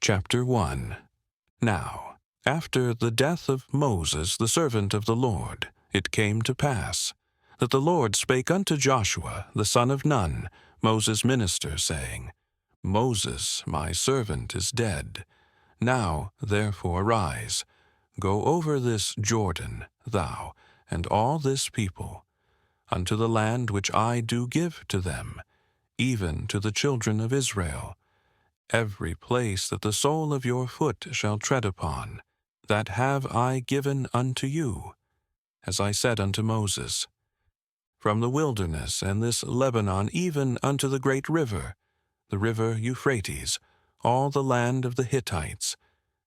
Chapter 1. Now, after the death of Moses the servant of the Lord, it came to pass that the Lord spake unto Joshua the son of Nun, Moses' minister, saying, Moses my servant is dead. Now therefore arise, go over this Jordan, thou and all this people, unto the land which I do give to them, even to the children of Israel. Every place that the sole of your foot shall tread upon, that have I given unto you, as I said unto Moses, from the wilderness and this Lebanon even unto the great river, the river Euphrates, all the land of the Hittites,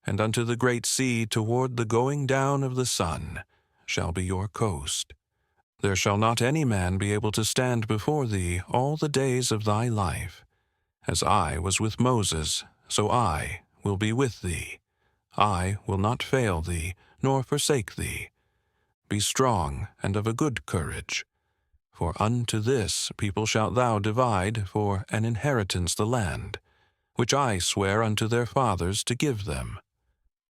and unto the great sea toward the going down of the sun, shall be your coast. There shall not any man be able to stand before thee all the days of thy life. As I was with Moses, so I will be with thee. I will not fail thee, nor forsake thee. Be strong and of a good courage. For unto this people shalt thou divide for an inheritance the land, which I swear unto their fathers to give them.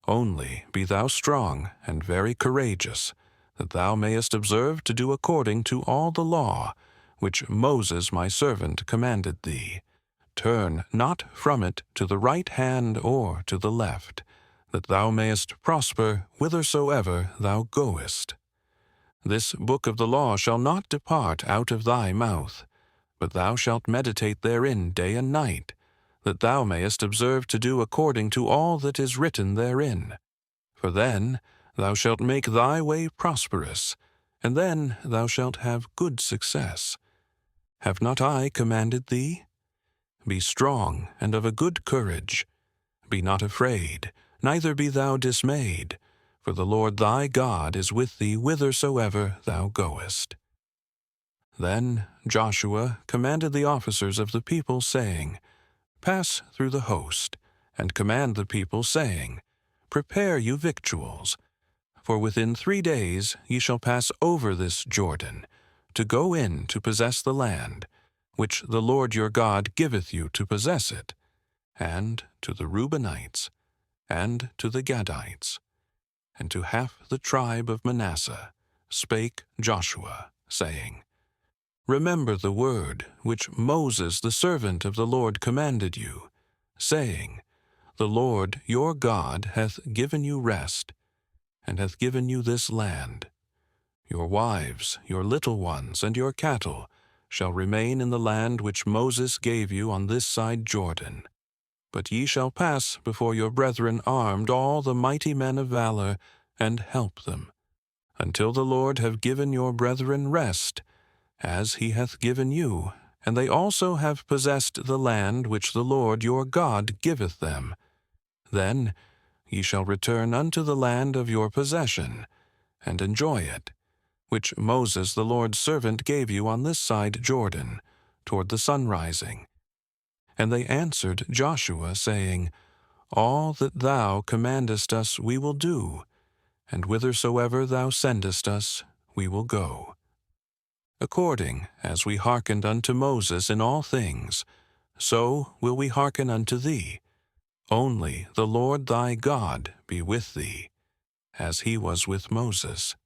Only be thou strong and very courageous, that thou mayest observe to do according to all the law, which Moses my servant commanded thee. Turn not from it to the right hand or to the left, that thou mayest prosper whithersoever thou goest. This book of the law shall not depart out of thy mouth, but thou shalt meditate therein day and night, that thou mayest observe to do according to all that is written therein. For then thou shalt make thy way prosperous, and then thou shalt have good success. Have not I commanded thee? Be strong and of a good courage. Be not afraid, neither be thou dismayed, for the Lord thy God is with thee whithersoever thou goest. Then Joshua commanded the officers of the people, saying, Pass through the host, and command the people, saying, Prepare you victuals, for within 3 days ye shall pass over this Jordan, to go in to possess the land, which the Lord your God giveth you to possess it, and to the Reubenites, and to the Gadites, and to half the tribe of Manasseh, spake Joshua, saying, Remember the word which Moses the servant of the Lord commanded you, saying, The Lord your God hath given you rest, and hath given you this land. Your wives, your little ones, and your cattle shall remain in the land which Moses gave you on this side Jordan. But ye shall pass before your brethren armed, all the mighty men of valor, and help them, until the Lord have given your brethren rest, as he hath given you, and they also have possessed the land which the Lord your God giveth them. Then ye shall return unto the land of your possession, and enjoy it, which Moses the Lord's servant gave you on this side Jordan, toward the sunrising. And they answered Joshua, saying, All that thou commandest us we will do, and whithersoever thou sendest us we will go. According as we hearkened unto Moses in all things, so will we hearken unto thee. Only the Lord thy God be with thee, as he was with Moses.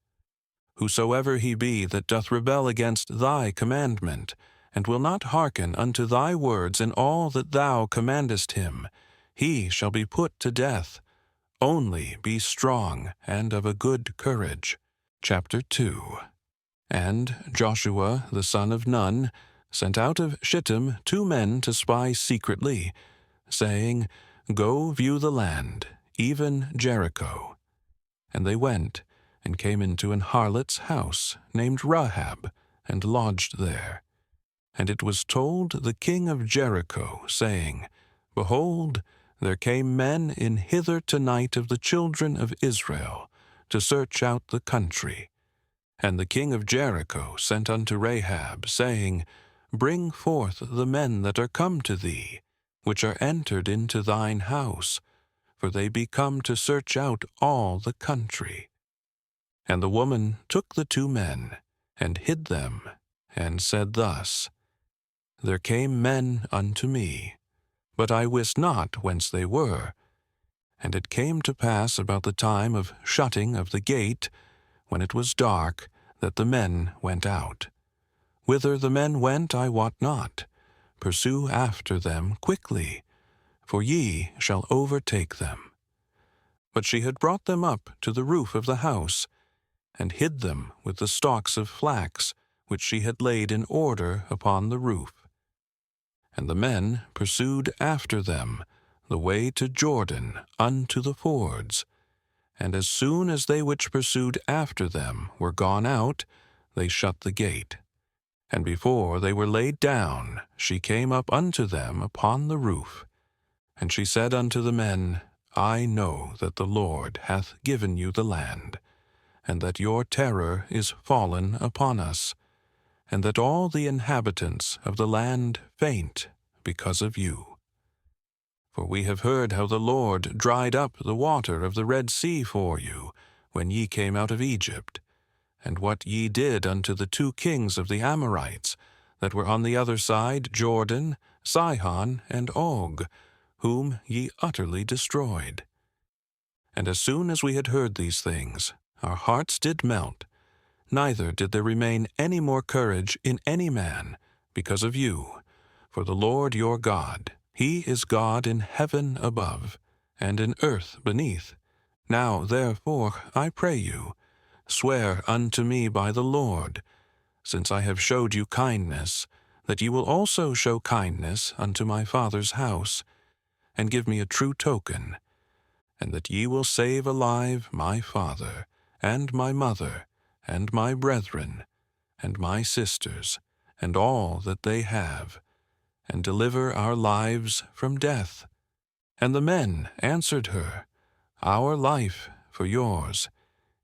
Whosoever he be that doth rebel against thy commandment, and will not hearken unto thy words in all that thou commandest him, he shall be put to death. Only be strong and of a good courage. Chapter 2. And Joshua the son of Nun sent out of Shittim 2 men to spy secretly, saying, Go view the land, even Jericho. And they went, and came into an harlot's house, named Rahab, and lodged there. And it was told the king of Jericho, saying, Behold, there came men in hither tonight of the children of Israel, to search out the country. And the king of Jericho sent unto Rahab, saying, Bring forth the men that are come to thee, which are entered into thine house, for they be come to search out all the country. And the woman took the 2 men, and hid them, and said thus, There came men unto me, but I wist not whence they were, And it came to pass about the time of shutting of the gate, when it was dark, that the men went out. Whither the men went I wot not. Pursue after them quickly, for ye shall overtake them. But she had brought them up to the roof of the house, and hid them with the stalks of flax, which she had laid in order upon the roof. And the men pursued after them the way to Jordan unto the fords. And as soon as they which pursued after them were gone out, they shut the gate. And before they were laid down, she came up unto them upon the roof. And she said unto the men, I know that the Lord hath given you the land, and that your terror is fallen upon us, and that all the inhabitants of the land faint because of you. For we have heard how the Lord dried up the water of the Red Sea for you, when ye came out of Egypt, and what ye did unto the 2 kings of the Amorites, that were on the other side Jordan, Sihon, and Og, whom ye utterly destroyed. And as soon as we had heard these things, our hearts did melt, neither did there remain any more courage in any man, because of you. For the Lord your God, He is God in heaven above, and in earth beneath. Now therefore, I pray you, swear unto me by the Lord, since I have showed you kindness, that ye will also show kindness unto my father's house, and give me a true token, and that ye will save alive my father, and my mother, and my brethren, and my sisters, and all that they have, and deliver our lives from death. And the men answered her, Our life for yours,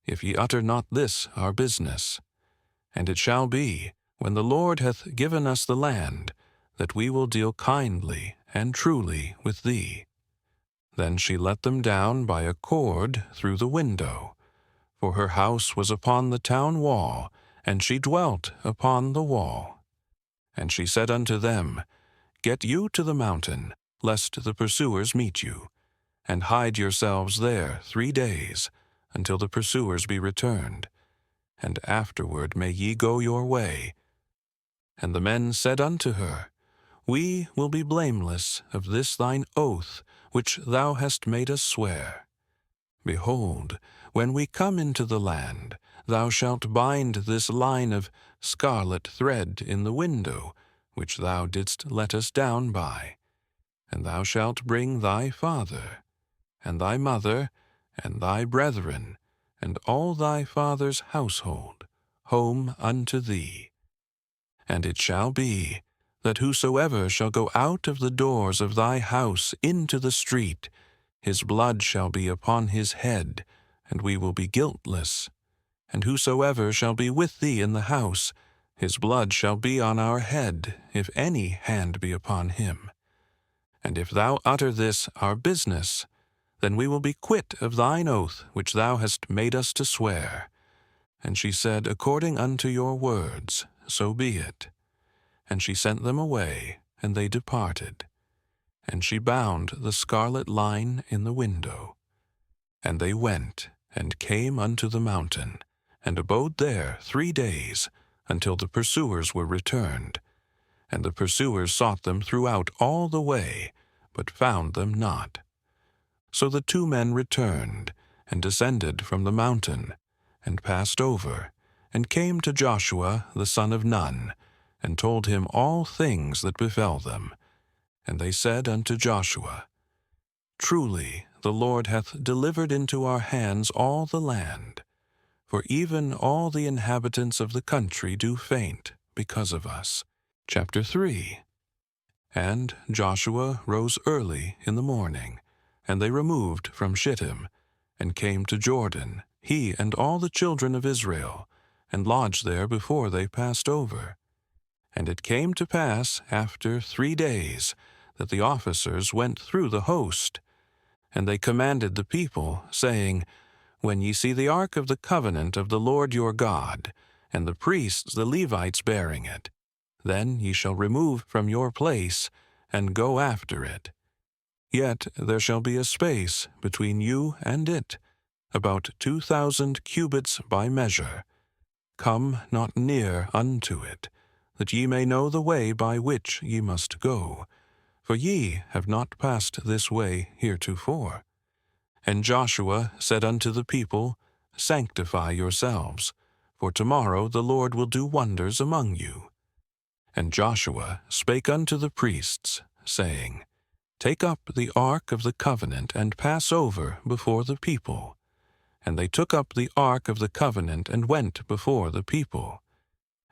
if ye utter not this our business. And it shall be, when the Lord hath given us the land, that we will deal kindly and truly with thee. Then she let them down by a cord through the window, for her house was upon the town wall, and she dwelt upon the wall. And she said unto them, Get you to the mountain, lest the pursuers meet you, and hide yourselves there 3 days, until the pursuers be returned, and afterward may ye go your way. And the men said unto her, We will be blameless of this thine oath, which thou hast made us swear. Behold, when we come into the land, thou shalt bind this line of scarlet thread in the window, which thou didst let us down by. And thou shalt bring thy father, and thy mother, and thy brethren, and all thy father's household, home unto thee. And it shall be, that whosoever shall go out of the doors of thy house into the street, his blood shall be upon his head, and we will be guiltless. And whosoever shall be with thee in the house, his blood shall be on our head, if any hand be upon him. And if thou utter this our business, then we will be quit of thine oath which thou hast made us to swear. And she said, According unto your words, so be it. And she sent them away, and they departed. And she bound the scarlet line in the window. And they went, and came unto the mountain, and abode there 3 days, until the pursuers were returned. And the pursuers sought them throughout all the way, but found them not. So the 2 men returned, and descended from the mountain, and passed over, and came to Joshua the son of Nun, and told him all things that befell them. And they said unto Joshua, Truly the Lord hath delivered into our hands all the land, for even all the inhabitants of the country do faint because of us. Chapter 3. And Joshua rose early in the morning, and they removed from Shittim, and came to Jordan, he and all the children of Israel, and lodged there before they passed over. And it came to pass after 3 days that the officers went through the host. And they commanded the people, saying, When ye see the ark of the covenant of the Lord your God, and the priests the Levites bearing it, then ye shall remove from your place, and go after it. Yet there shall be a space between you and it, about 2,000 cubits by measure. Come not near unto it, that ye may know the way by which ye must go, for ye have not passed this way heretofore. And Joshua said unto the people, Sanctify yourselves, for tomorrow the Lord will do wonders among you. And Joshua spake unto the priests, saying, Take up the ark of the covenant, and pass over before the people. And they took up the ark of the covenant, and went before the people.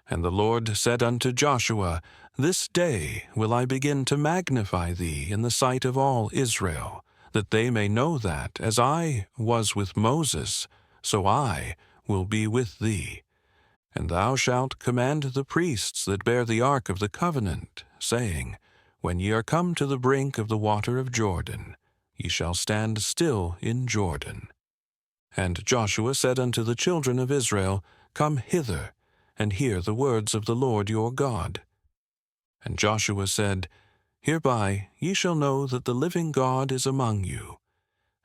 And the Lord said unto Joshua, This day will I begin to magnify thee in the sight of all Israel, that they may know that, as I was with Moses, so I will be with thee. And thou shalt command the priests that bear the ark of the covenant, saying, When ye are come to the brink of the water of Jordan, ye shall stand still in Jordan. And Joshua said unto the children of Israel, Come hither, and hear the words of the Lord your God. And Joshua said, Hereby ye shall know that the living God is among you,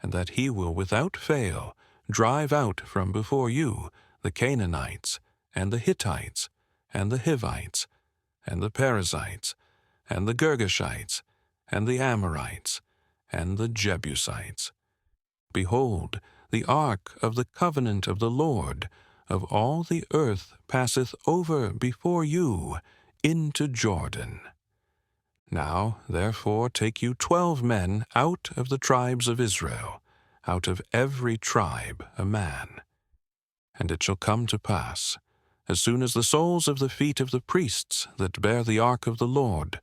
and that he will without fail drive out from before you the Canaanites, and the Hittites, and the Hivites, and the Perizzites, and the Girgashites, and the Amorites, and the Jebusites. Behold, the ark of the covenant of the Lord of all the earth passeth over before you into Jordan. Now, therefore, take you 12 men out of the tribes of Israel, out of every tribe a man. And it shall come to pass, as soon as the soles of the feet of the priests that bear the ark of the Lord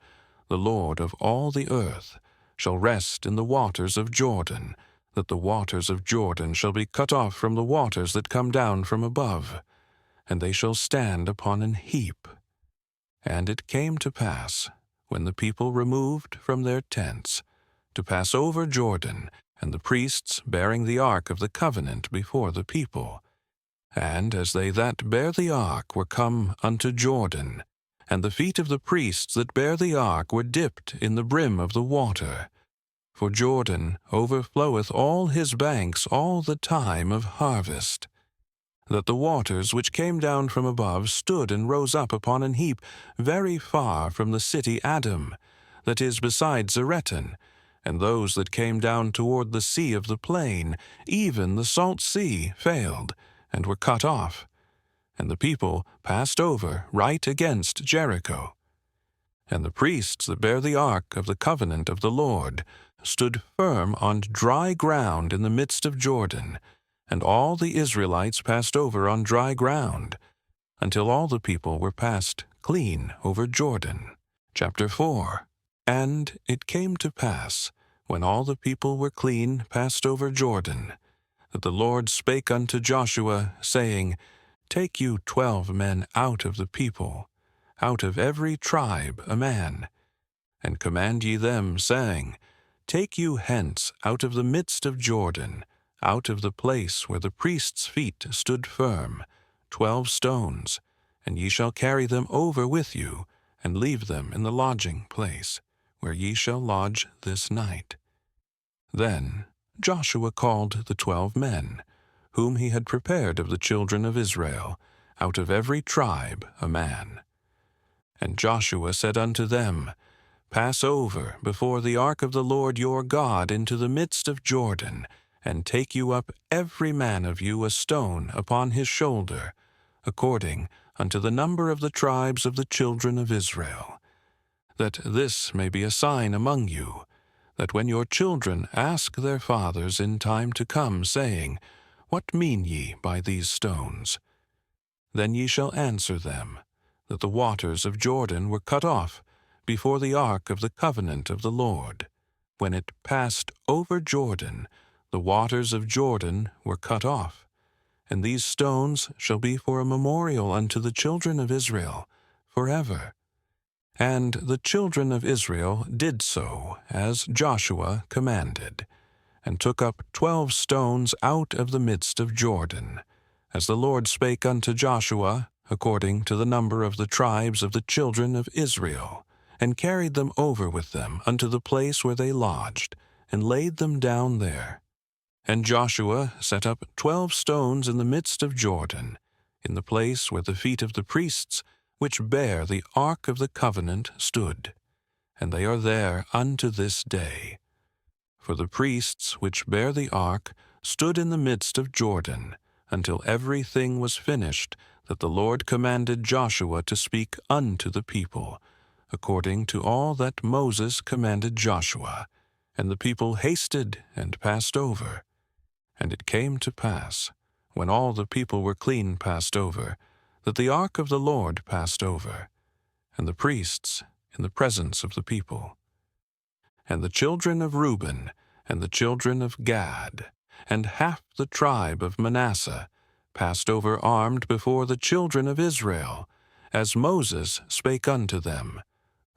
of all the earth, shall rest in the waters of Jordan, that the waters of Jordan shall be cut off from the waters that come down from above, and they shall stand upon an heap. And it came to pass, when the people removed from their tents, to pass over Jordan, and the priests bearing the ark of the covenant before the people, and as they that bear the ark were come unto Jordan, and the feet of the priests that bear the ark were dipped in the brim of the water, for Jordan overfloweth all his banks all the time of harvest, that the waters which came down from above stood and rose up upon an heap very far from the city Adam, that is beside Zaretan, and those that came down toward the sea of the plain, even the salt sea, failed, and were cut off, and the people passed over right against Jericho. And the priests that bear the ark of the covenant of the Lord stood firm on dry ground in the midst of Jordan, and all the Israelites passed over on dry ground, until all the people were passed clean over Jordan. Chapter 4. And it came to pass, when all the people were clean passed over Jordan, that the Lord spake unto Joshua, saying, Take you 12 men out of the people, out of every tribe a man, and command ye them, saying, Take you hence out of the midst of Jordan, out of the place where the priests' feet stood firm, 12 stones, and ye shall carry them over with you, and leave them in the lodging place, where ye shall lodge this night. Then Joshua called the 12 men, whom he had prepared of the children of Israel, out of every tribe a man. And Joshua said unto them, Pass over before the ark of the Lord your God into the midst of Jordan, and take you up every man of you a stone upon his shoulder, according unto the number of the tribes of the children of Israel, that this may be a sign among you, that when your children ask their fathers in time to come, saying, What mean ye by these stones? Then ye shall answer them, that the waters of Jordan were cut off before the ark of the covenant of the Lord. When it passed over Jordan, the waters of Jordan were cut off. And these stones shall be for a memorial unto the children of Israel forever. And the children of Israel did so, as Joshua commanded, and took up 12 stones out of the midst of Jordan, as the Lord spake unto Joshua, according to the number of the tribes of the children of Israel, and carried them over with them unto the place where they lodged, and laid them down there. And Joshua set up 12 stones in the midst of Jordan, in the place where the feet of the priests, which bear the ark of the covenant, stood. And they are there unto this day. For the priests which bear the ark stood in the midst of Jordan, until everything was finished that the Lord commanded Joshua to speak unto the people, according to all that Moses commanded Joshua. And the people hasted and passed over. And it came to pass, when all the people were clean passed over, that the ark of the Lord passed over, and the priests in the presence of the people. And the children of Reuben, and the children of Gad, and half the tribe of Manasseh, passed over armed before the children of Israel, as Moses spake unto them.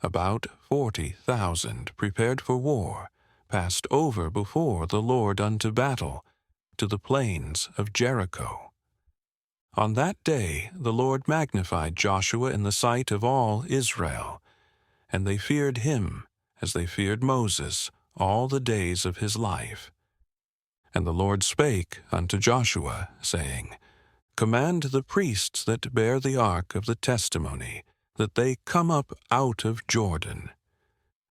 About 40,000 prepared for war, passed over before the Lord unto battle, to the plains of Jericho. On that day the Lord magnified Joshua in the sight of all Israel, and they feared him as they feared Moses all the days of his life. And the Lord spake unto Joshua, saying, Command the priests that bear the ark of the testimony, that they come up out of Jordan.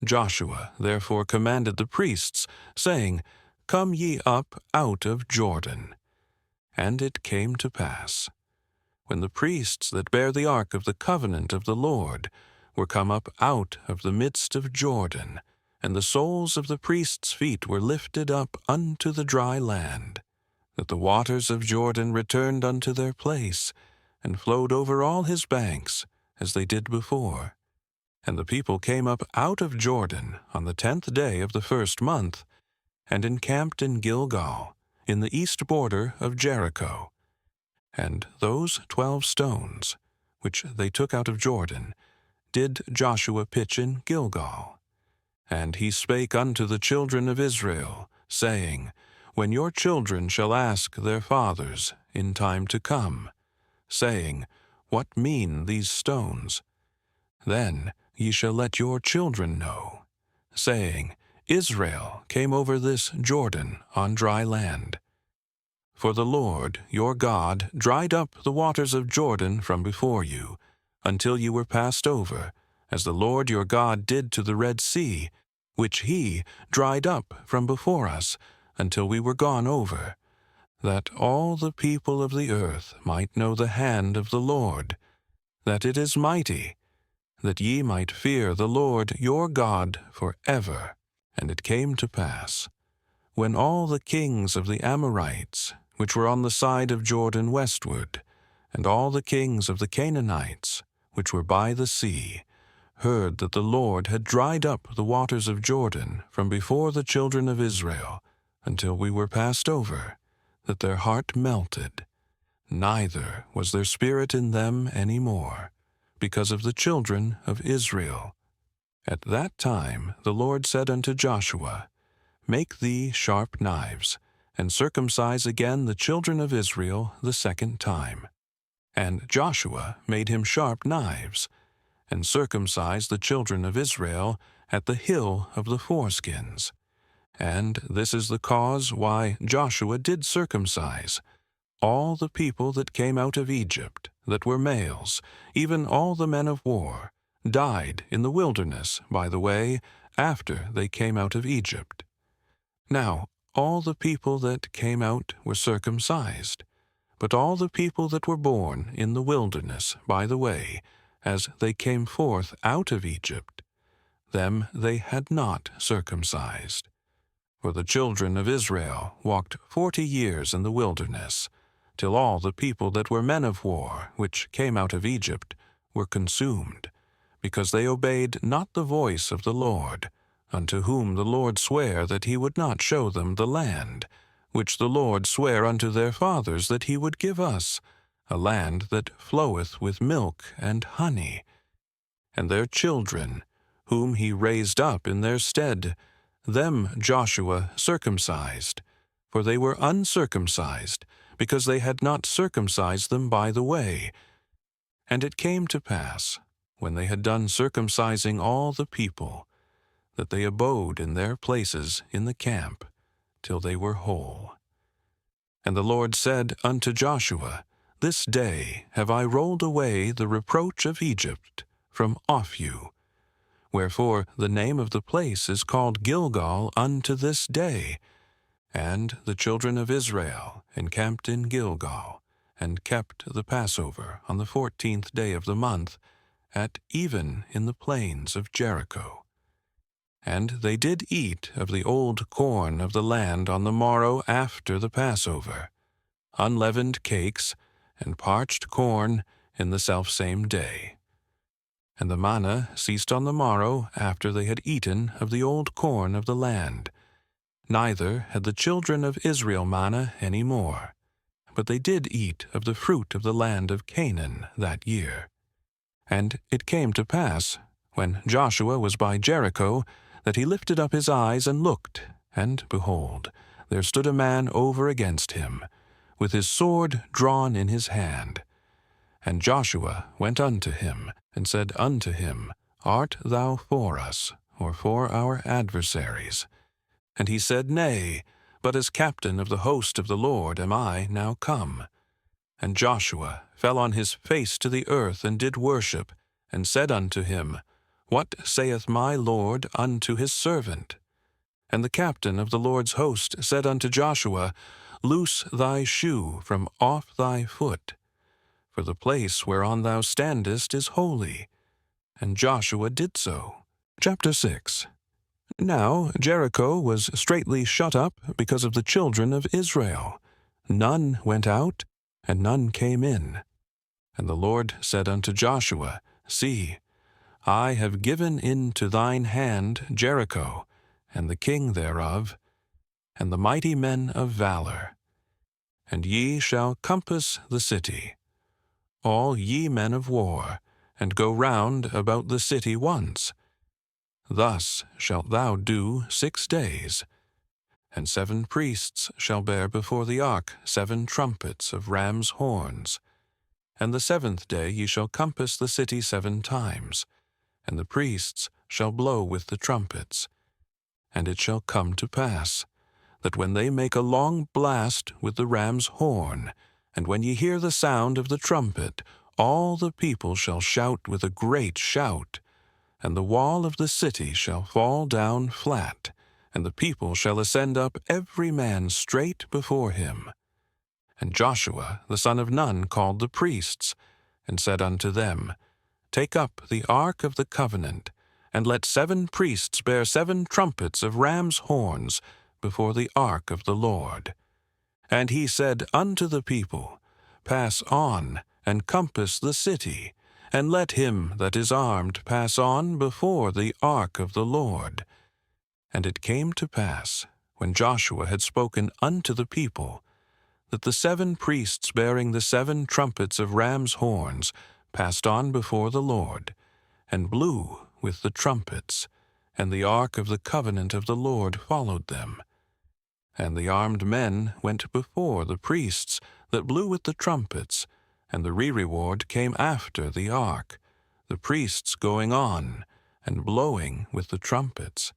Joshua therefore commanded the priests, saying, Come ye up out of Jordan. And it came to pass, when the priests that bear the ark of the covenant of the Lord were come up out of the midst of Jordan, and the soles of the priests' feet were lifted up unto the dry land, that the waters of Jordan returned unto their place, and flowed over all his banks, as they did before. And the people came up out of Jordan on the 10th day of the 1st month, and encamped in Gilgal, in the east border of Jericho. And those 12 stones, which they took out of Jordan, did Joshua pitch in Gilgal. And he spake unto the children of Israel, saying, When your children shall ask their fathers in time to come, saying, What mean these stones? Then ye shall let your children know, saying, Israel came over this Jordan on dry land. For the Lord your God dried up the waters of Jordan from before you, until you were passed over, as the Lord your God did to the Red Sea, which he dried up from before us, until we were gone over, that all the people of the earth might know the hand of the Lord, that it is mighty, that ye might fear the Lord your God forever. And it came to pass, when all the kings of the Amorites, which were on the side of Jordan westward, and all the kings of the Canaanites, which were by the sea, heard that the Lord had dried up the waters of Jordan from before the children of Israel, until we were passed over, that their heart melted, neither was there spirit in them any more, because of the children of Israel. At that time the Lord said unto Joshua, Make thee sharp knives, and circumcise again the children of Israel the 2nd time. And Joshua made him sharp knives, and circumcised the children of Israel at the hill of the foreskins. And this is the cause why Joshua did circumcise all the people that came out of Egypt, that were males, even all the men of war, died in the wilderness by the way, after they came out of Egypt. Now all the people that came out were circumcised, but all the people that were born in the wilderness by the way, as they came forth out of Egypt, them they had not circumcised. For the children of Israel walked 40 years in the wilderness, till all the people that were men of war, which came out of Egypt, were consumed, because they obeyed not the voice of the Lord, unto whom the Lord sware that he would not show them the land, which the Lord sware unto their fathers that he would give us, a land that floweth with milk and honey. And their children, whom he raised up in their stead, them Joshua circumcised, for they were uncircumcised, because they had not circumcised them by the way. And it came to pass, when they had done circumcising all the people, that they abode in their places in the camp, till they were whole. And the Lord said unto Joshua, This day have I rolled away the reproach of Egypt from off you. Wherefore the name of the place is called Gilgal unto this day. And the children of Israel encamped in Gilgal, and kept the Passover on the 14th day of the month, at even in the plains of Jericho. And they did eat of the old corn of the land on the morrow after the Passover, unleavened cakes, and parched corn in the selfsame day. And the manna ceased on the morrow after they had eaten of the old corn of the land. Neither had the children of Israel manna any more, but they did eat of the fruit of the land of Canaan that year. And it came to pass, when Joshua was by Jericho, that he lifted up his eyes and looked, and behold, there stood a man over against him, with his sword drawn in his hand. And Joshua went unto him, and said unto him, Art thou for us, or for our adversaries? And he said, Nay, but as captain of the host of the Lord am I now come. And Joshua fell on his face to the earth, and did worship, and said unto him, What saith my Lord unto his servant? And the captain of the Lord's host said unto Joshua, Loose thy shoe from off thy foot, for the place whereon thou standest is holy. And Joshua did so. Chapter 6. Now Jericho was straitly shut up because of the children of Israel. None went out, and none came in. And the Lord said unto Joshua, See, I have given into thine hand Jericho, and the king thereof, and the mighty men of valor. And ye shall compass the city, all ye men of war, and go round about the city once. Thus shalt thou do 6 days. And 7 priests shall bear before the ark 7 trumpets of rams' horns. And the 7th day ye shall compass the city 7 times, and the priests shall blow with the trumpets. And it shall come to pass, that when they make a long blast with the ram's horn, and when ye hear the sound of the trumpet, all the people shall shout with a great shout, and the wall of the city shall fall down flat, and the people shall ascend up every man straight before him. And Joshua the son of Nun called the priests, and said unto them, Take up the ark of the covenant, and let 7 priests bear 7 trumpets of rams' horns before the ark of the Lord. And he said unto the people, Pass on, and compass the city, and let him that is armed pass on before the ark of the Lord. And it came to pass, when Joshua had spoken unto the people, that the 7 priests bearing the 7 trumpets of rams' horns passed on before the Lord, and blew with the trumpets, and the ark of the covenant of the Lord followed them. And the armed men went before the priests that blew with the trumpets, and the rereward came after the ark, the priests going on, and blowing with the trumpets.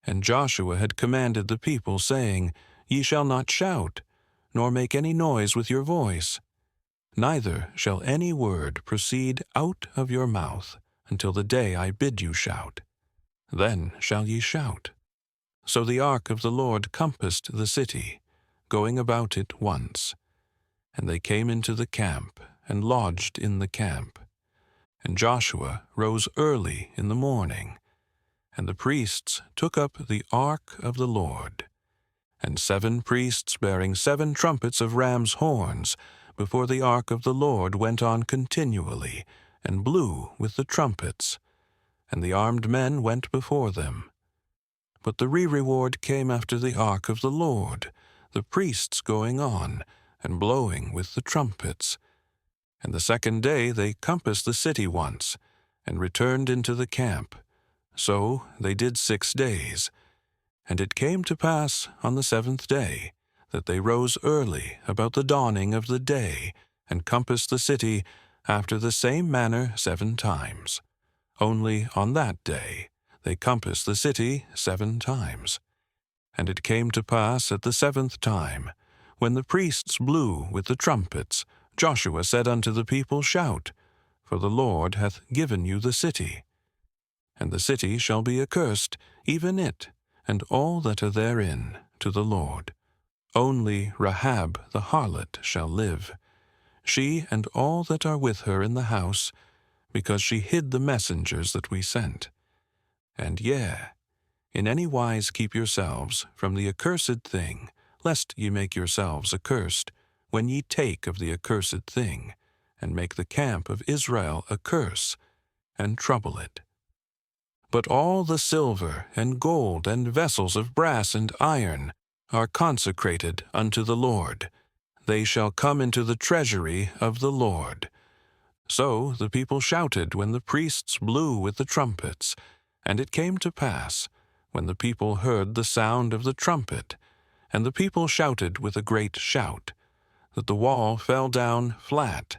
And Joshua had commanded the people, saying, Ye shall not shout, nor make any noise with your voice, neither shall any word proceed out of your mouth, until the day I bid you shout. Then shall ye shout. So the ark of the Lord compassed the city, going about it once. And they came into the camp, and lodged in the camp. And Joshua rose early in the morning, and the priests took up the ark of the Lord. And 7 priests bearing 7 trumpets of rams' horns before the ark of the Lord went on continually, and blew with the trumpets. And the armed men went before them. But the rereward came after the ark of the Lord, the priests going on, and blowing with the trumpets. And the 2nd day they compassed the city once, and returned into the camp. So they did 6 days. And it came to pass on the 7th day, that they rose early about the dawning of the day, and compassed the city after the same manner 7 times. Only on that day they compassed the city 7 times. And it came to pass at the 7th time, when the priests blew with the trumpets, Joshua said unto the people, Shout, for the Lord hath given you the city. And the city shall be accursed, even it, and all that are therein, to the Lord. Only Rahab the harlot shall live, she and all that are with her in the house, because she hid the messengers that we sent. And in any wise keep yourselves from the accursed thing, lest ye make yourselves accursed, when ye take of the accursed thing, and make the camp of Israel a curse, and trouble it. But all the silver and gold and vessels of brass and iron are consecrated unto the Lord. They shall come into the treasury of the Lord. So the people shouted when the priests blew with the trumpets. And it came to pass, when the people heard the sound of the trumpet, and the people shouted with a great shout, that the wall fell down flat,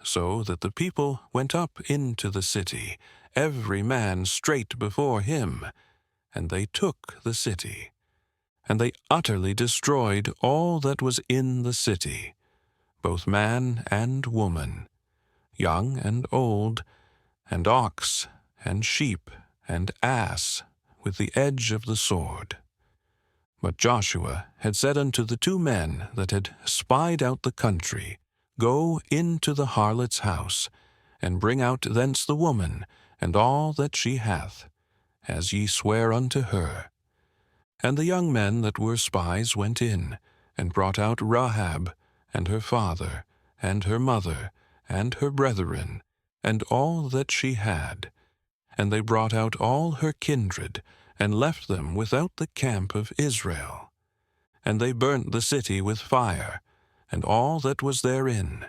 so that the people went up into the city, every man straight before him, and they took the city. And they utterly destroyed all that was in the city, both man and woman, young and old, and ox and sheep and ass, with the edge of the sword. But Joshua had said unto the 2 men that had spied out the country, Go into the harlot's house, and bring out thence the woman, and all that she hath, as ye swear unto her. And the young men that were spies went in, and brought out Rahab, and her father, and her mother, and her brethren, and all that she had. And they brought out all her kindred, and left them without the camp of Israel. And they burnt the city with fire, and all that was therein.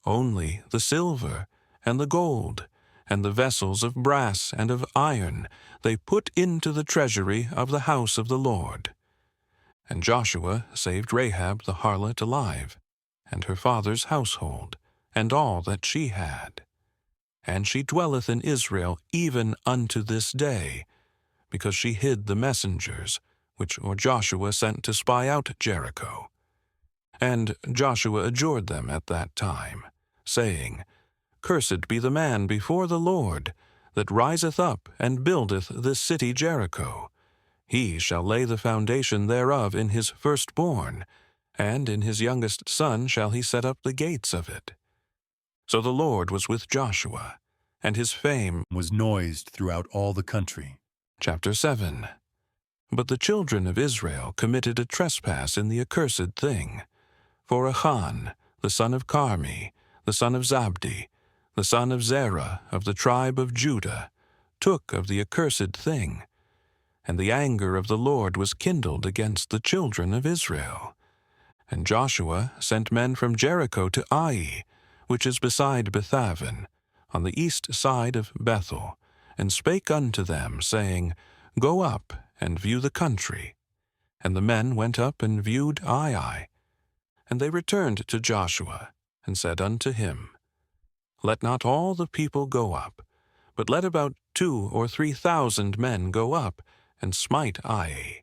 Only the silver, and the gold, and the vessels of brass and of iron, they put into the treasury of the house of the Lord. And Joshua saved Rahab the harlot alive, and her father's household, and all that she had. And she dwelleth in Israel even unto this day, because she hid the messengers, which Joshua sent to spy out Jericho. And Joshua adjured them at that time, saying, Cursed be the man before the Lord, that riseth up and buildeth this city Jericho. He shall lay the foundation thereof in his firstborn, and in his youngest son shall he set up the gates of it. So the Lord was with Joshua, and his fame was noised throughout all the country. Chapter 7. But the children of Israel committed a trespass in the accursed thing. For Achan, the son of Carmi, the son of Zabdi, the son of Zerah of the tribe of Judah, took of the accursed thing. And the anger of the Lord was kindled against the children of Israel. And Joshua sent men from Jericho to Ai, which is beside Bethaven, on the east side of Bethel, and spake unto them, saying, Go up and view the country. And the men went up and viewed Ai. And they returned to Joshua, and said unto him, Let not all the people go up, but let about 2,000 or 3,000 men go up, and smite Ai,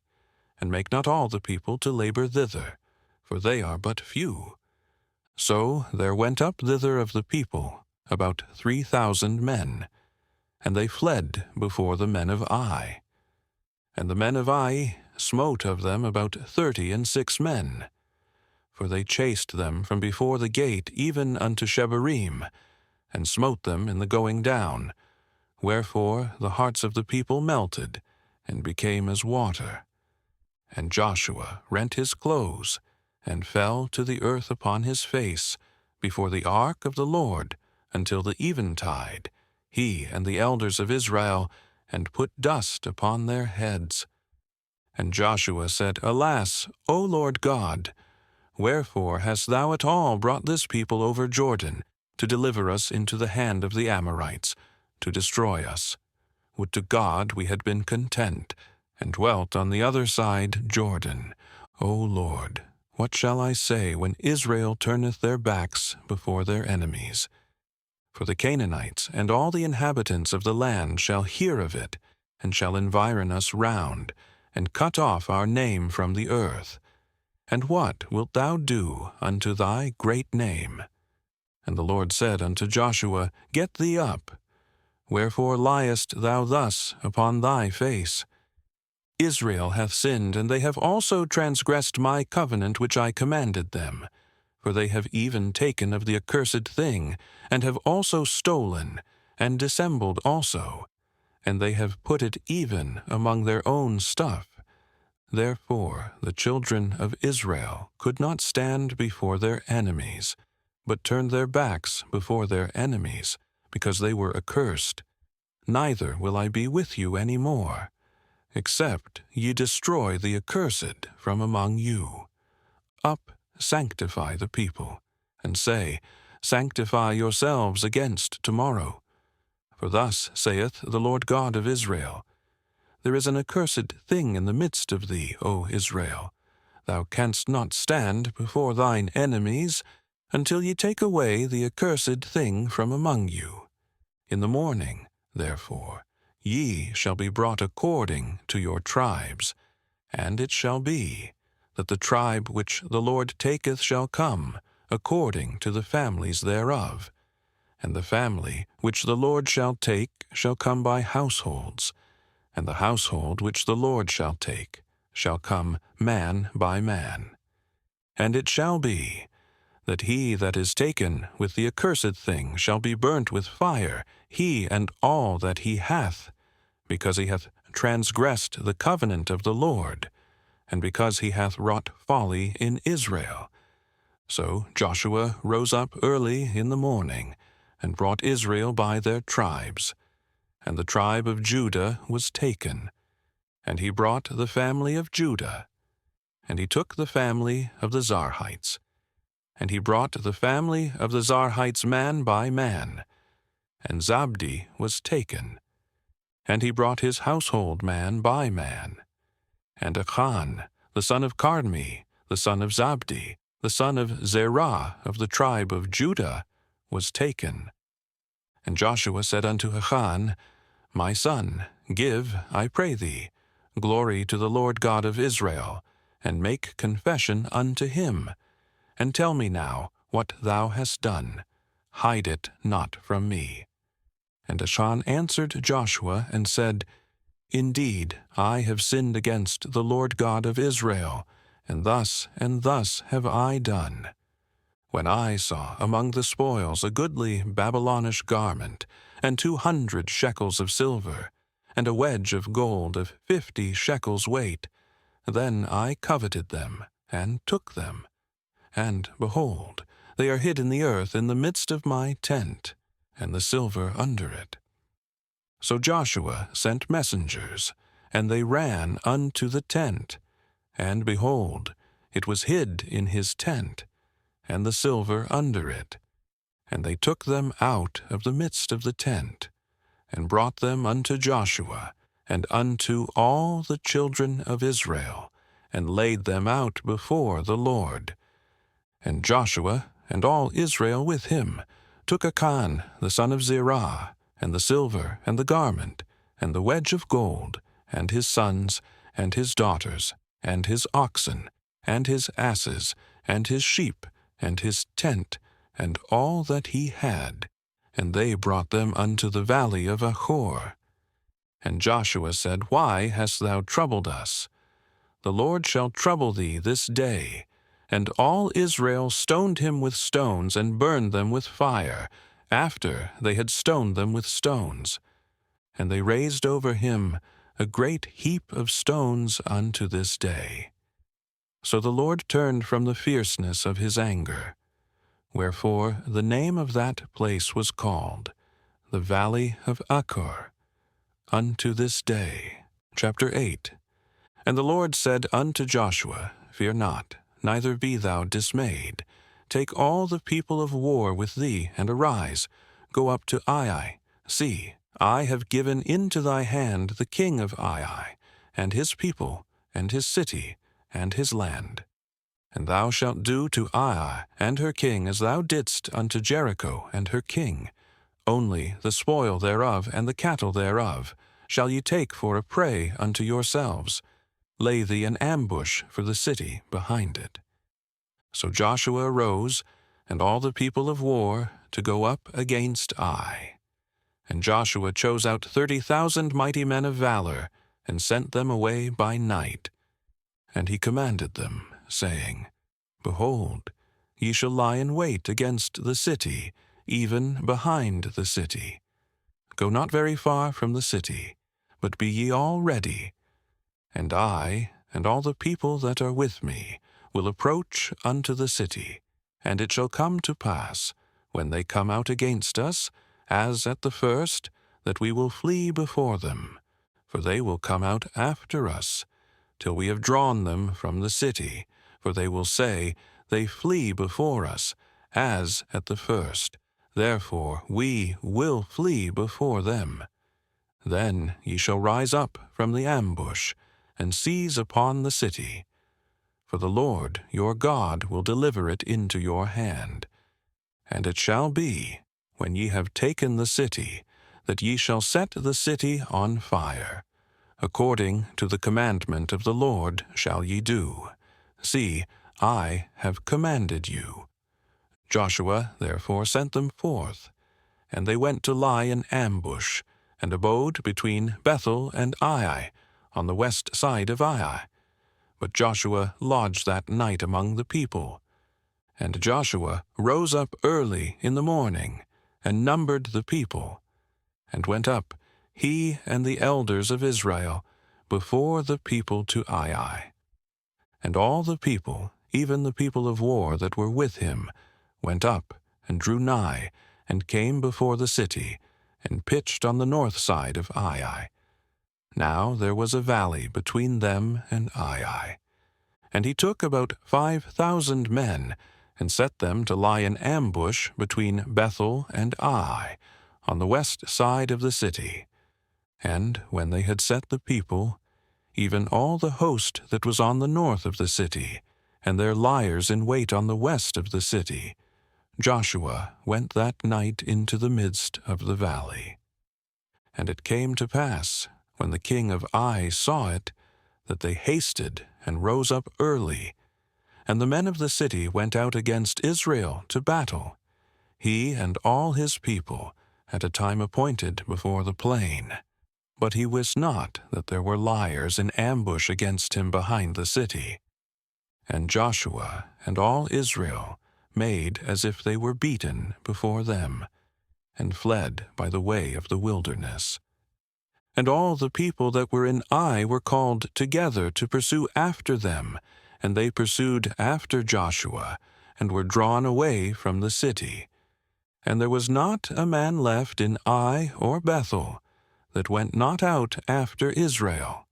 and make not all the people to labor thither, for they are but few. So there went up thither of the people about 3,000 men, and they fled before the men of Ai. And the men of Ai smote of them about 36 men, for they chased them from before the gate even unto Shebarim, and smote them in the going down, wherefore the hearts of the people melted, and became as water. And Joshua rent his clothes, and fell to the earth upon his face, before the ark of the Lord, until the eventide, he and the elders of Israel, and put dust upon their heads. And Joshua said, Alas, O Lord God, wherefore hast thou at all brought this people over Jordan, to deliver us into the hand of the Amorites, to destroy us? Would to God we had been content, and dwelt on the other side Jordan. O Lord, what shall I say when Israel turneth their backs before their enemies? For the Canaanites and all the inhabitants of the land shall hear of it, and shall environ us round, and cut off our name from the earth. And what wilt thou do unto thy great name? And the Lord said unto Joshua, Get thee up. Wherefore liest thou thus upon thy face? Israel hath sinned, and they have also transgressed my covenant which I commanded them. For they have even taken of the accursed thing, and have also stolen, and dissembled also, and they have put it even among their own stuff. Therefore the children of Israel could not stand before their enemies, but turned their backs before their enemies, because they were accursed. Neither will I be with you any more, except ye destroy the accursed from among you. Up, sanctify the people, and say, Sanctify yourselves against tomorrow. For thus saith the Lord God of Israel, There is an accursed thing in the midst of thee, O Israel. Thou canst not stand before thine enemies, until ye take away the accursed thing from among you. In the morning, therefore, ye shall be brought according to your tribes. And it shall be, that the tribe which the Lord taketh shall come, according to the families thereof. And the family which the Lord shall take shall come by households, and the household which the Lord shall take shall come man by man. And it shall be, that he that is taken with the accursed thing shall be burnt with fire, he and all that he hath, because he hath transgressed the covenant of the Lord, and because he hath wrought folly in Israel. So Joshua rose up early in the morning, and brought Israel by their tribes. And the tribe of Judah was taken. And he brought the family of Judah. And he took the family of the Zarhites. And he brought the family of the Zarhites man by man. And Zabdi was taken. And he brought his household man by man. And Achan, the son of Carmi, the son of Zabdi, the son of Zerah of the tribe of Judah, was taken. And Joshua said unto Achan, My son, give, I pray thee, glory to the Lord God of Israel, and make confession unto him. And tell me now what thou hast done. Hide it not from me. And Achan answered Joshua and said, Indeed, I have sinned against the Lord God of Israel, and thus have I done. When I saw among the spoils a goodly Babylonish garment, and 200 shekels of silver, and a wedge of gold of 50 shekels weight, then I coveted them, and took them. And, behold, they are hid in the earth in the midst of my tent, and the silver under it. So Joshua sent messengers, and they ran unto the tent, and behold, it was hid in his tent, and the silver under it. And they took them out of the midst of the tent, and brought them unto Joshua, and unto all the children of Israel, and laid them out before the Lord. And Joshua, and all Israel with him, took Achan the son of Zerah, and the silver, and the garment, and the wedge of gold, and his sons, and his daughters, and his oxen, and his asses, and his sheep, and his tent, and all that he had, and they brought them unto the valley of Achor. And Joshua said, Why hast thou troubled us? The Lord shall trouble thee this day. And all Israel stoned him with stones, and burned them with fire, after they had stoned them with stones. And they raised over him a great heap of stones unto this day. So the Lord turned from the fierceness of his anger. Wherefore the name of that place was called the Valley of Achor, unto this day. Chapter 8. And the Lord said unto Joshua, Fear not, neither be thou dismayed. Take all the people of war with thee, and arise, go up to Ai. See, I have given into thy hand the king of Ai, and his people, and his city, and his land. And thou shalt do to Ai and her king as thou didst unto Jericho and her king, only the spoil thereof and the cattle thereof, shall ye take for a prey unto yourselves. Lay thee an ambush for the city behind it. So Joshua arose, and all the people of war, to go up against Ai. And Joshua chose out 30,000 mighty men of valor, and sent them away by night. And he commanded them, saying, Behold, ye shall lie in wait against the city, even behind the city. Go not very far from the city, but be ye all ready. And I, and all the people that are with me, will approach unto the city. And it shall come to pass, when they come out against us, as at the first, that we will flee before them. For they will come out after us, till we have drawn them from the city. For they will say, They flee before us, as at the first. Therefore we will flee before them. Then ye shall rise up from the ambush, and seize upon the city. For the Lord your God will deliver it into your hand. And it shall be, when ye have taken the city, that ye shall set the city on fire. According to the commandment of the Lord shall ye do. See, I have commanded you. Joshua therefore sent them forth, and they went to lie in ambush, and abode between Bethel and Ai, on the west side of Ai. But Joshua lodged that night among the people. And Joshua rose up early in the morning, and numbered the people, and went up, he and the elders of Israel, before the people to Ai. And all the people, even the people of war that were with him, went up, and drew nigh, and came before the city, and pitched on the north side of Ai. Now there was a valley between them and Ai. And he took about 5,000 men, and set them to lie in ambush between Bethel and Ai, on the west side of the city. And when they had set the people, even all the host that was on the north of the city, and their liers in wait on the west of the city, Joshua went that night into the midst of the valley. And it came to pass, when the king of Ai saw it, that they hasted and rose up early. And the men of the city went out against Israel to battle, he and all his people, at a time appointed before the plain. But he wist not that there were liers in ambush against him behind the city. And Joshua and all Israel made as if they were beaten before them, and fled by the way of the wilderness. And all the people that were in Ai were called together to pursue after them, and they pursued after Joshua, and were drawn away from the city. And there was not a man left in Ai or Bethel that went not out after Israel.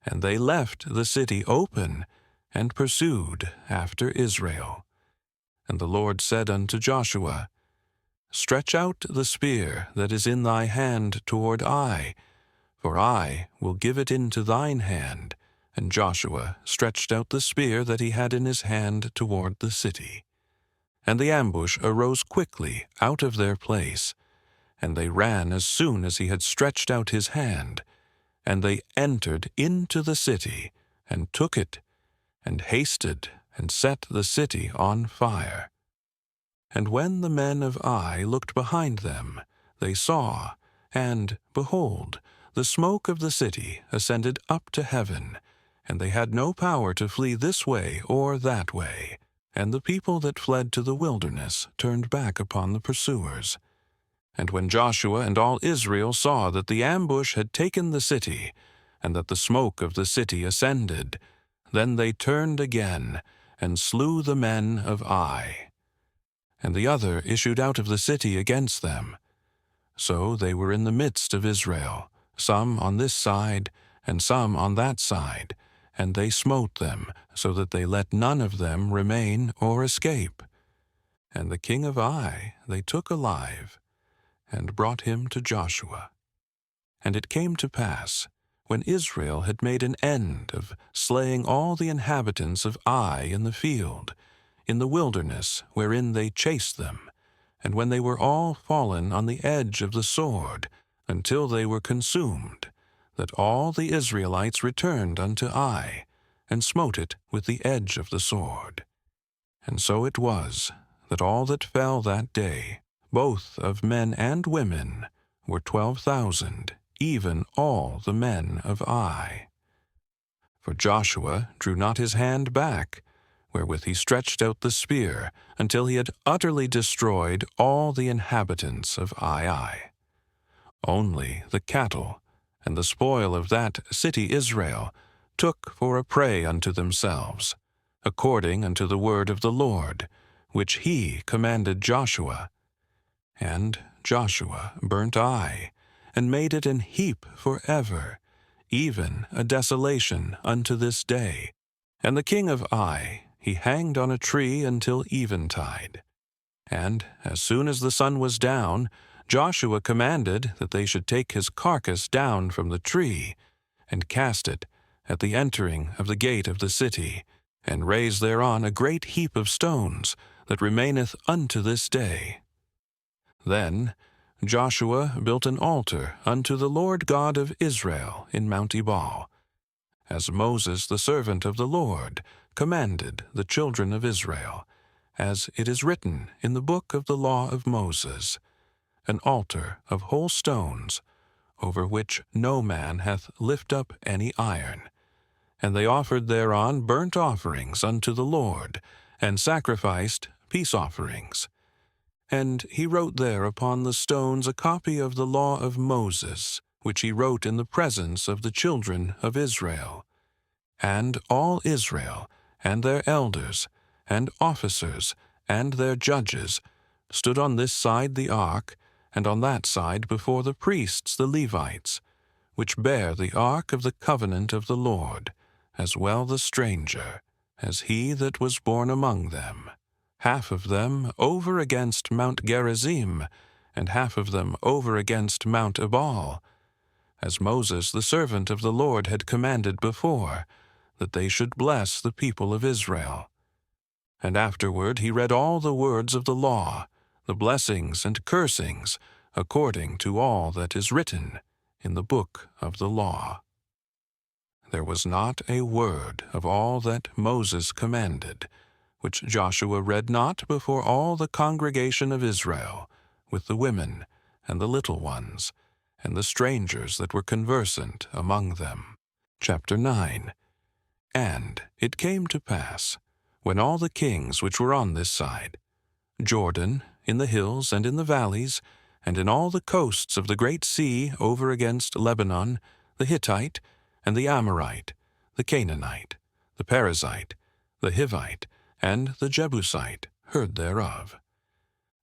And they left the city open, and pursued after Israel. And the Lord said unto Joshua, Stretch out the spear that is in thy hand toward Ai, for I will give it into thine hand. And Joshua stretched out the spear that he had in his hand toward the city. And the ambush arose quickly out of their place, and they ran as soon as he had stretched out his hand. And they entered into the city, and took it, and hasted, and set the city on fire. And when the men of Ai looked behind them, they saw, and, behold, the smoke of the city ascended up to heaven, and they had no power to flee this way or that way. And the people that fled to the wilderness turned back upon the pursuers. And when Joshua and all Israel saw that the ambush had taken the city, and that the smoke of the city ascended, then they turned again, and slew the men of Ai. And the other issued out of the city against them. So they were in the midst of Israel, some on this side, and some on that side, and they smote them, so that they let none of them remain or escape. And the king of Ai they took alive, and brought him to Joshua. And it came to pass, when Israel had made an end of slaying all the inhabitants of Ai in the field, in the wilderness wherein they chased them, and when they were all fallen on the edge of the sword, until they were consumed, that all the Israelites returned unto Ai, and smote it with the edge of the sword. And so it was, that all that fell that day, both of men and women, were 12,000, even all the men of Ai. For Joshua drew not his hand back, wherewith he stretched out the spear, until he had utterly destroyed all the inhabitants of Ai. Only the cattle and the spoil of that city Israel took for a prey unto themselves, according unto the word of the Lord, which he commanded Joshua. And Joshua burnt Ai, and made it an heap forever, even a desolation unto this day. And the king of Ai he hanged on a tree until eventide. And as soon as the sun was down, Joshua commanded that they should take his carcass down from the tree, and cast it at the entering of the gate of the city, and raise thereon a great heap of stones, that remaineth unto this day. Then Joshua built an altar unto the Lord God of Israel in Mount Ebal, as Moses the servant of the Lord commanded the children of Israel, as it is written in the book of the law of Moses, an altar of whole stones, over which no man hath lift up any iron. And they offered thereon burnt offerings unto the Lord, and sacrificed peace offerings. And he wrote there upon the stones a copy of the law of Moses, which he wrote in the presence of the children of Israel. And all Israel, and their elders, and officers, and their judges, stood on this side the ark, and on that side before the priests the Levites, which bear the ark of the covenant of the Lord, as well the stranger, as he that was born among them, half of them over against Mount Gerizim, and half of them over against Mount Ebal, as Moses the servant of the Lord had commanded before, that they should bless the people of Israel. And afterward he read all the words of the law, the blessings and cursings, according to all that is written in the book of the law. There was not a word of all that Moses commanded, which Joshua read not before all the congregation of Israel, with the women and the little ones, and the strangers that were conversant among them. Chapter 9. And it came to pass, when all the kings which were on this side, Jordan, in the hills and in the valleys, and in all the coasts of the great sea over against Lebanon, the Hittite, and the Amorite, the Canaanite, the Perizzite, the Hivite, and the Jebusite, heard thereof,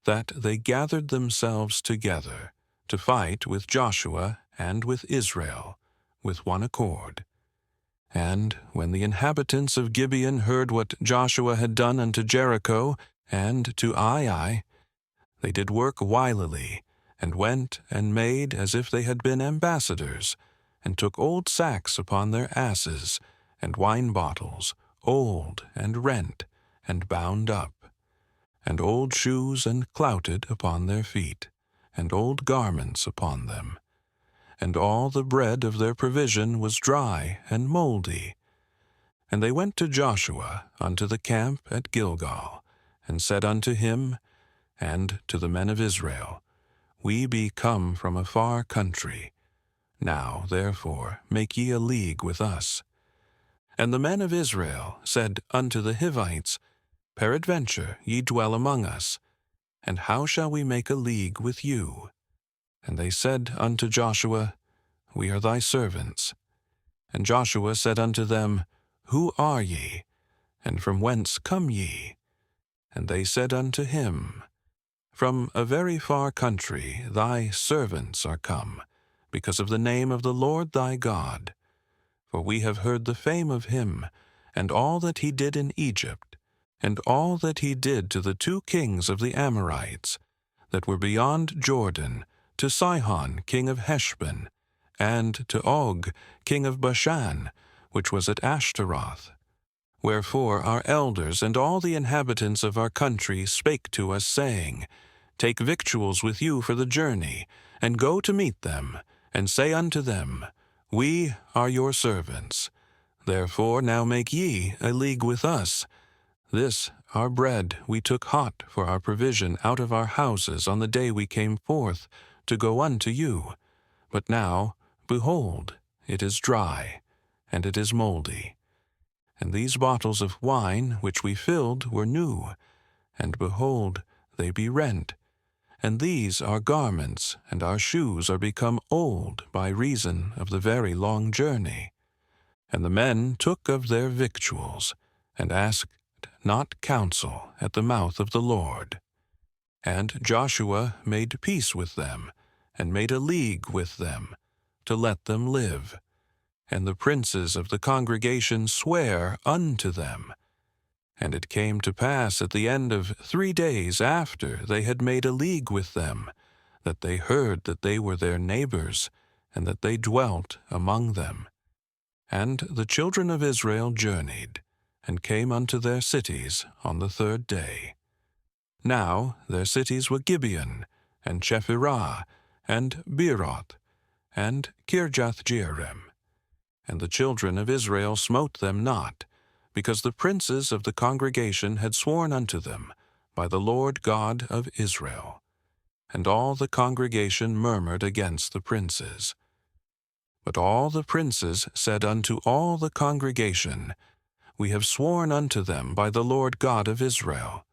that they gathered themselves together to fight with Joshua and with Israel with one accord. And when the inhabitants of Gibeon heard what Joshua had done unto Jericho and to Ai, they did work wilily, and went and made as if they had been ambassadors, and took old sacks upon their asses, and wine bottles, old and rent, and bound up, and old shoes and clouted upon their feet, and old garments upon them. And all the bread of their provision was dry and mouldy. And they went to Joshua unto the camp at Gilgal, and said unto him, and to the men of Israel, We be come from a far country. Now, therefore, make ye a league with us. And the men of Israel said unto the Hivites, Peradventure ye dwell among us, and how shall we make a league with you? And they said unto Joshua, We are thy servants. And Joshua said unto them, Who are ye? And from whence come ye? And they said unto him, From a very far country thy servants are come, because of the name of the Lord thy God. For we have heard the fame of him, and all that he did in Egypt, and all that he did to the 2 kings of the Amorites, that were beyond Jordan, to Sihon king of Heshbon, and to Og king of Bashan, which was at Ashtaroth. Wherefore our elders and all the inhabitants of our country spake to us, saying, Take victuals with you for the journey, and go to meet them, and say unto them, We are your servants. Therefore now make ye a league with us. This our bread we took hot for our provision out of our houses on the day we came forth to go unto you. But now, behold, it is dry, and it is moldy. And these bottles of wine which we filled were new, and behold, they be rent. And these our garments and our shoes are become old by reason of the very long journey. And the men took of their victuals, and asked not counsel at the mouth of the Lord. And Joshua made peace with them, and made a league with them, to let them live. And the princes of the congregation sware unto them. And it came to pass at the end of 3 days after they had made a league with them, that they heard that they were their neighbors, and that they dwelt among them. And the children of Israel journeyed, and came unto their cities on the 3rd day. Now their cities were Gibeon, and Chephirah, and Beeroth, and Kirjath-jearim. And the children of Israel smote them not, because the princes of the congregation had sworn unto them by the Lord God of Israel. And all the congregation murmured against the princes. But all the princes said unto all the congregation, We have sworn unto them by the Lord God of Israel.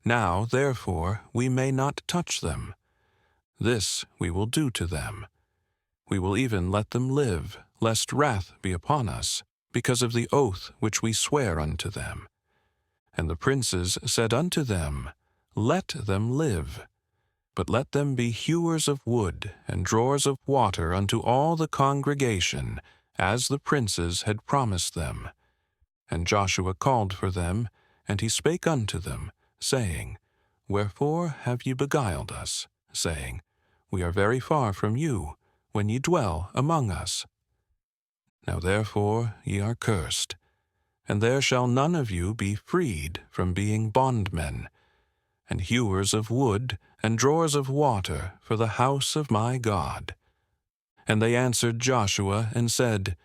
Now, therefore, we may not touch them. This we will do to them. We will even let them live, lest wrath be upon us, because of the oath which we swear unto them. And the princes said unto them, Let them live. But let them be hewers of wood, and drawers of water unto all the congregation, as the princes had promised them. And Joshua called for them, and he spake unto them, saying, Wherefore have ye beguiled us, saying, We are very far from you, when ye dwell among us? Now therefore ye are cursed, and there shall none of you be freed from being bondmen, and hewers of wood, and drawers of water for the house of my God. And they answered Joshua, and said,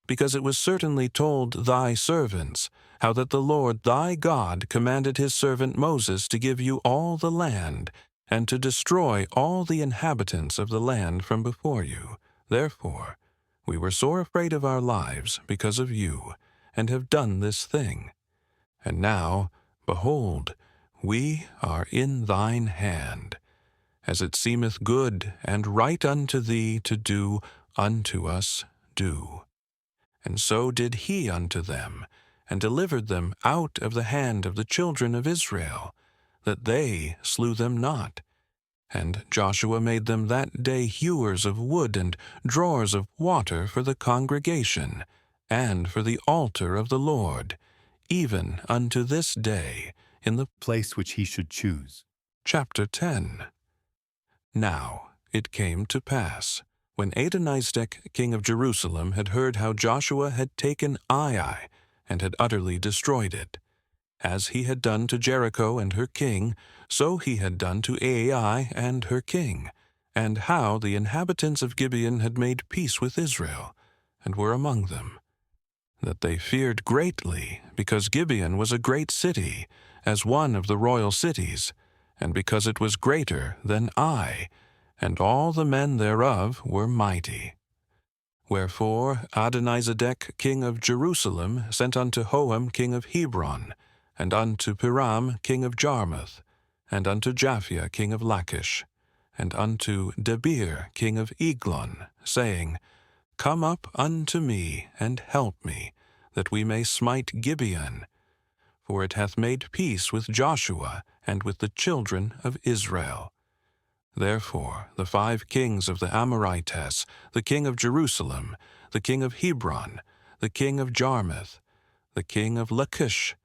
Because it was certainly told thy servants, how that the Lord thy God commanded his servant Moses to give you all the land, and to destroy all the inhabitants of the land from before you. Therefore we were sore afraid of our lives because of you, and have done this thing. And now, behold, we are in thine hand. As it seemeth good and right unto thee to do, unto us do. And so did he unto them, and delivered them out of the hand of the children of Israel, that they slew them not. And Joshua made them that day hewers of wood and drawers of water for the congregation, and for the altar of the Lord, even unto this day, in the place which he should choose. Chapter 10. Now it came to pass, when Adonizedek king of Jerusalem had heard how Joshua had taken Ai, and had utterly destroyed it, as he had done to Jericho and her king, so he had done to Ai and her king, and how the inhabitants of Gibeon had made peace with Israel, and were among them, that they feared greatly, because Gibeon was a great city, as one of the royal cities, and because it was greater than Ai, and all the men thereof were mighty. Wherefore Adonizedek king of Jerusalem sent unto Hoam king of Hebron, and unto Piram king of Jarmuth, and unto Japhia king of Lachish, and unto Debir king of Eglon, saying, Come up unto me, and help me, that we may smite Gibeon. For it hath made peace with Joshua, and with the children of Israel. Therefore the 5 kings of the Amorites, the king of Jerusalem, the king of Hebron, the king of Jarmuth, the king of Lachish,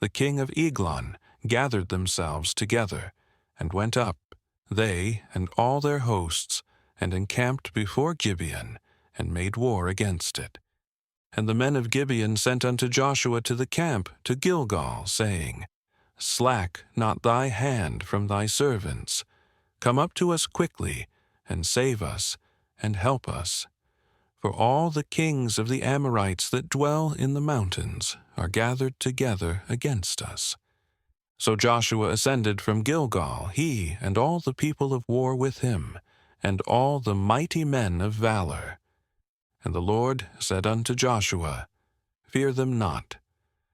the king of Eglon, gathered themselves together, and went up, they and all their hosts, and encamped before Gibeon, and made war against it. And the men of Gibeon sent unto Joshua to the camp to Gilgal, saying, Slack not thy hand from thy servants. Come up to us quickly, and save us, and help us. For all the kings of the Amorites that dwell in the mountains are gathered together against us. So Joshua ascended from Gilgal, he and all the people of war with him, and all the mighty men of valor. And the Lord said unto Joshua, Fear them not,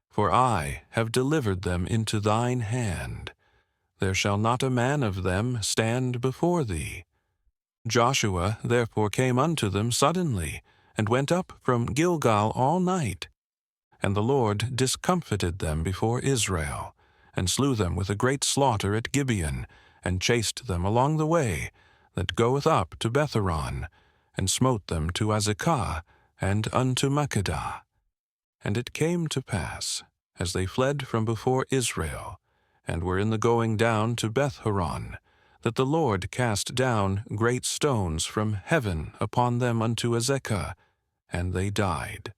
for I have delivered them into thine hand. There shall not a man of them stand before thee. Joshua therefore came unto them suddenly, and went up from Gilgal all night. And the Lord discomfited them before Israel, and slew them with a great slaughter at Gibeon, and chased them along the way that goeth up to Bethhoron, and smote them to Azekah, and unto Makkedah. And it came to pass, as they fled from before Israel, and were in the going down to Bethhoron, that the Lord cast down great stones from heaven upon them unto Azekah, and they died.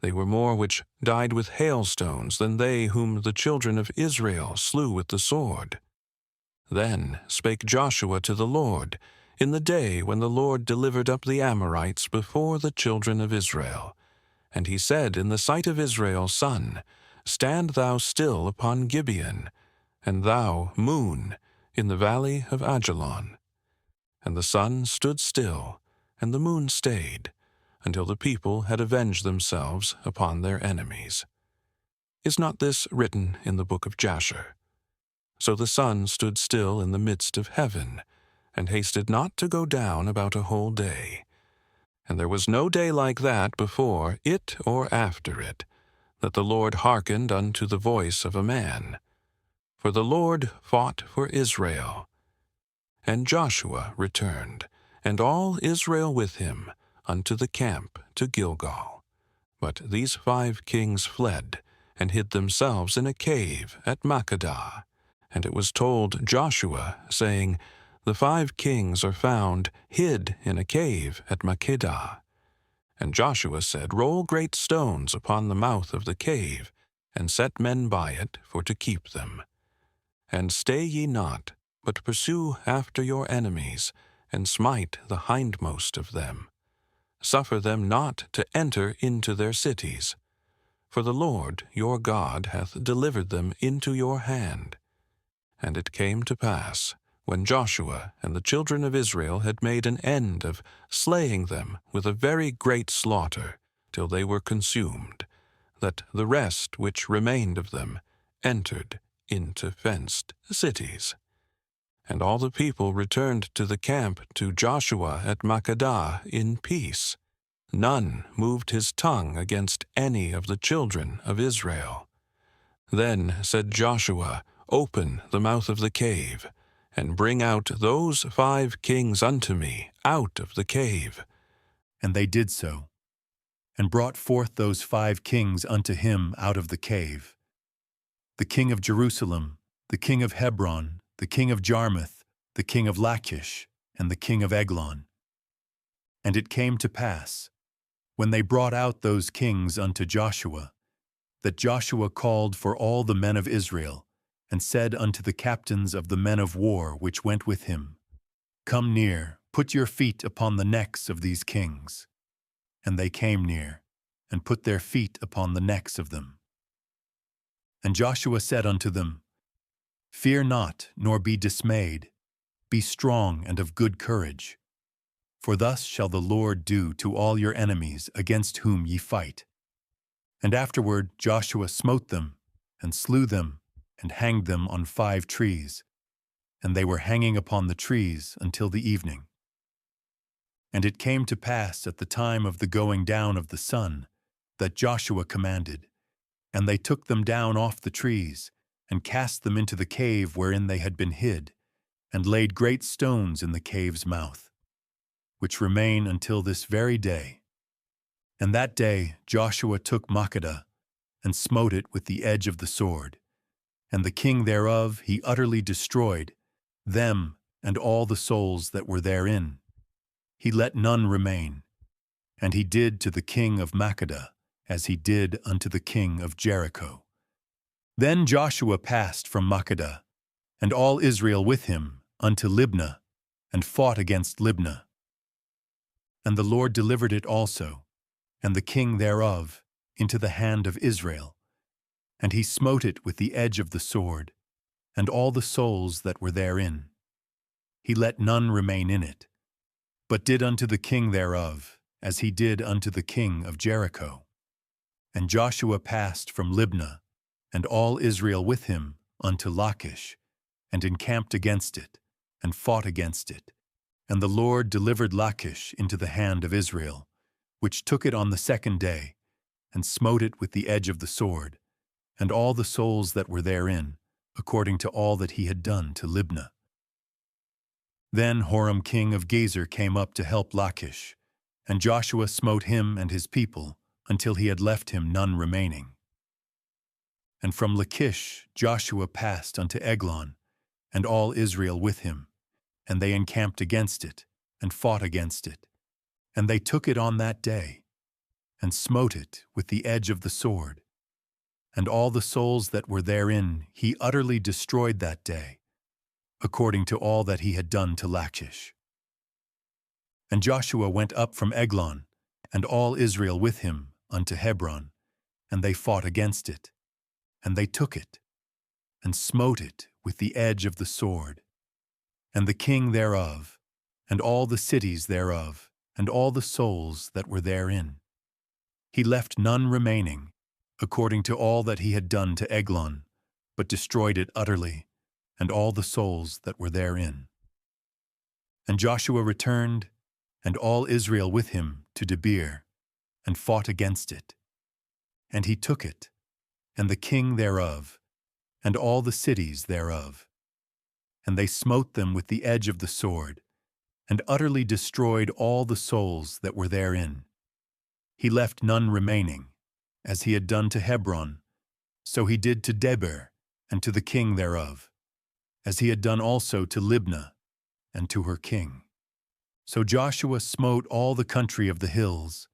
They were more which died with hailstones than they whom the children of Israel slew with the sword. Then spake Joshua to the Lord, in the day when the Lord delivered up the Amorites before the children of Israel. And he said in the sight of Israel's son, Stand thou still upon Gibeon, and thou, moon, in the valley of Ajalon. And the sun stood still, and the moon stayed, until the people had avenged themselves upon their enemies. Is not this written in the book of Jasher? So the sun stood still in the midst of heaven, and hasted not to go down about a whole day. And there was no day like that before it or after it, that the Lord hearkened unto the voice of a man. For the Lord fought for Israel. And Joshua returned, and all Israel with him, unto the camp to Gilgal. But these 5 kings fled, and hid themselves in a cave at Makkedah. And it was told Joshua, saying, The 5 kings are found hid in a cave at Makkedah. And Joshua said, Roll great stones upon the mouth of the cave, and set men by it for to keep them. And stay ye not, but pursue after your enemies, and smite the hindmost of them. Suffer them not to enter into their cities. For the Lord your God hath delivered them into your hand. And it came to pass, when Joshua and the children of Israel had made an end of slaying them with a very great slaughter, till they were consumed, that the rest which remained of them entered into fenced cities. And all the people returned to the camp to Joshua at Makkedah in peace. None moved his tongue against any of the children of Israel. Then said Joshua, Open the mouth of the cave, and bring out those 5 kings unto me out of the cave. And they did so, and brought forth those 5 kings unto him out of the cave. The king of Jerusalem, the king of Hebron, the king of Jarmuth, the king of Lachish, and the king of Eglon. And it came to pass, when they brought out those kings unto Joshua, that Joshua called for all the men of Israel, and said unto the captains of the men of war which went with him, Come near, put your feet upon the necks of these kings. And they came near, and put their feet upon the necks of them. And Joshua said unto them, Fear not, nor be dismayed. Be strong and of good courage. For thus shall the Lord do to all your enemies against whom ye fight. And afterward Joshua smote them, and slew them, and hanged them on 5 trees. And they were hanging upon the trees until the evening. And it came to pass at the time of the going down of the sun, that Joshua commanded, and they took them down off the trees, and cast them into the cave wherein they had been hid, and laid great stones in the cave's mouth, which remain until this very day. And that day Joshua took Makkedah, and smote it with the edge of the sword, and the king thereof he utterly destroyed, them and all the souls that were therein. He let none remain, and he did to the king of Makkedah as he did unto the king of Jericho. Then Joshua passed from Makkedah, and all Israel with him, unto Libnah, and fought against Libnah. And the Lord delivered it also, and the king thereof, into the hand of Israel. And he smote it with the edge of the sword, and all the souls that were therein. He let none remain in it, but did unto the king thereof, as he did unto the king of Jericho. And Joshua passed from Libnah, and all Israel with him, unto Lachish, and encamped against it, and fought against it. And the Lord delivered Lachish into the hand of Israel, which took it on the second day, and smote it with the edge of the sword, and all the souls that were therein, according to all that he had done to Libnah. Then Horam king of Gezer came up to help Lachish, and Joshua smote him and his people, until he had left him none remaining. And from Lachish Joshua passed unto Eglon, and all Israel with him, and they encamped against it, and fought against it. And they took it on that day, and smote it with the edge of the sword. And all the souls that were therein he utterly destroyed that day, according to all that he had done to Lachish. And Joshua went up from Eglon, and all Israel with him, unto Hebron, and they fought against it. And they took it, and smote it with the edge of the sword. And the king thereof, and all the cities thereof, and all the souls that were therein. He left none remaining, according to all that he had done to Eglon, but destroyed it utterly, and all the souls that were therein. And Joshua returned, and all Israel with him, to Debir, and fought against it. And he took it, and the king thereof, and all the cities thereof. And they smote them with the edge of the sword, and utterly destroyed all the souls that were therein. He left none remaining, as he had done to Hebron, so he did to Debir, and to the king thereof, as he had done also to Libnah, and to her king. So Joshua smote all the country of the hills,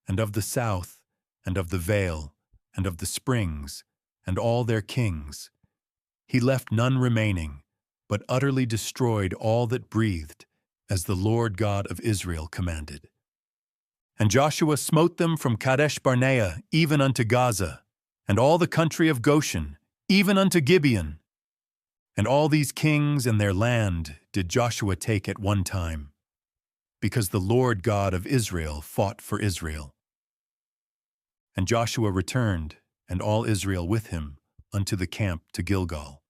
and of the south, and of the vale, and of the springs, and all their kings. He left none remaining, but utterly destroyed all that breathed, as the Lord God of Israel commanded. And Joshua smote them from Kadesh Barnea even unto Gaza, and all the country of Goshen, even unto Gibeon. And all these kings and their land did Joshua take at one time, because the Lord God of Israel fought for Israel. And Joshua returned, and all Israel with him, unto the camp to Gilgal.